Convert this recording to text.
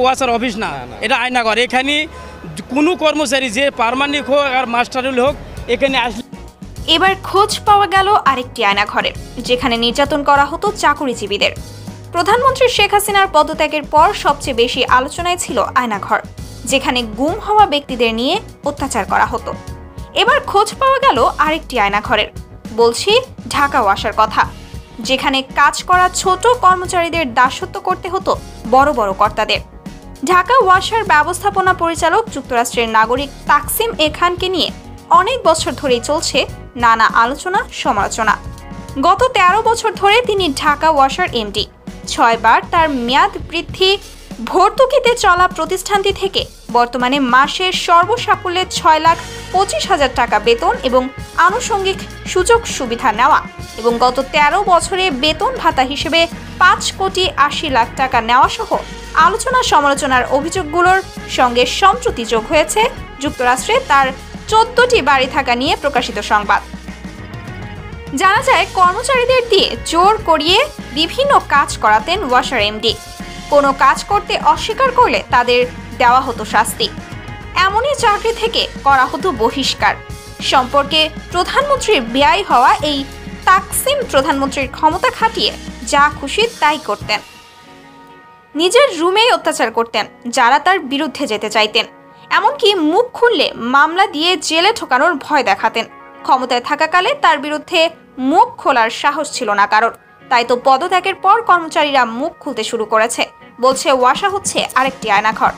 ওয়াসার অফিস না, এটা আয়নাঘর। এখানে কোনো কর্মচারী যে পার্মানেন্ট হোক আর মাস্টারুল হোক এখানে আসলে। এবার খোঁজ পাওয়া গেল আরেকটি আয়নাঘরের, যেখানে নির্যাতন করা হতো চাকুরিজীবীদের। প্রধানমন্ত্রী শেখ হাসিনার পদত্যাগের পর সবচেয়ে বেশি আলোচনায় ছিল আয়নাঘর, যেখানে গুম হওয়া ব্যক্তিদের নিয়ে অত্যাচার করা হতো। এবার খোঁজ পাওয়া গেল আরেকটি আয়নাঘরের, বলছি ঢাকা ওয়াসার কথা, যেখানে কাজ করা ছোট কর্মচারীদের দাসত্ব করতে হতো বড় বড় কর্তাদের। ঢাকা ওয়াসার ব্যবস্থাপনা পরিচালক যুক্তরাষ্ট্রের নাগরিক তাকসিম এ খানকে নিয়ে অনেক বছর ধরেই চলছে নানা আলোচনা সমালোচনা। গত 13 বছর ধরে তিনি ঢাকা ওয়াসার এমডি। 6 বার তার মেয়াদ বৃদ্ধি, ভর্তুকিতে চলা প্রতিষ্ঠানটি থেকে বর্তমানে মাসে সর্বসাকুল্যে 6,25,000 টাকা বেতন এবং আনুষঙ্গিক সুযোগ সুবিধা নেওয়া এবং গত 13 বছরে বেতন ভাতা হিসেবে 5,80,00,000 টাকা নেওয়া সহ আলোচনা সমালোচনার অভিযোগগুলোর সঙ্গে সম্প্রতি যোগ হয়েছে যুক্তরাষ্ট্রে তার 14টি বাড়ি থাকা নিয়ে প্রকাশিত সংবাদ। জানা যায়, কর্মচারীদের দিয়ে জোর করিয়ে বিভিন্ন কাজ করাতেন ওয়াসার এমডি। কোনো কাজ করতে অস্বীকার করলে তাদের দেওয়া হতো শাস্তি। এমনই চাকরি থেকে করা হতো বহিষ্কার। সম্পর্কে প্রধানমন্ত্রীর ব্যয় হওয়া এই তাকসিম প্রধানমন্ত্রীর ক্ষমতা খাটিয়ে যা খুশি তাই করতেন। নিজের রুমেই অত্যাচার করতেন যারা তার বিরুদ্ধে যেতে চাইতেন। এমনকি মুখ খুললে মামলা দিয়ে জেলে ঠোকানোর ভয় দেখাতেন। ক্ষমতায় থাকাকালে তার বিরুদ্ধে মুখ খোলার সাহস ছিল না কারোর। তাই তো পদত্যাগের পর কর্মচারীরা মুখ খুলতে শুরু করেছে। বলছে ওয়াসা হচ্ছে আরেকটি আয়নাঘর।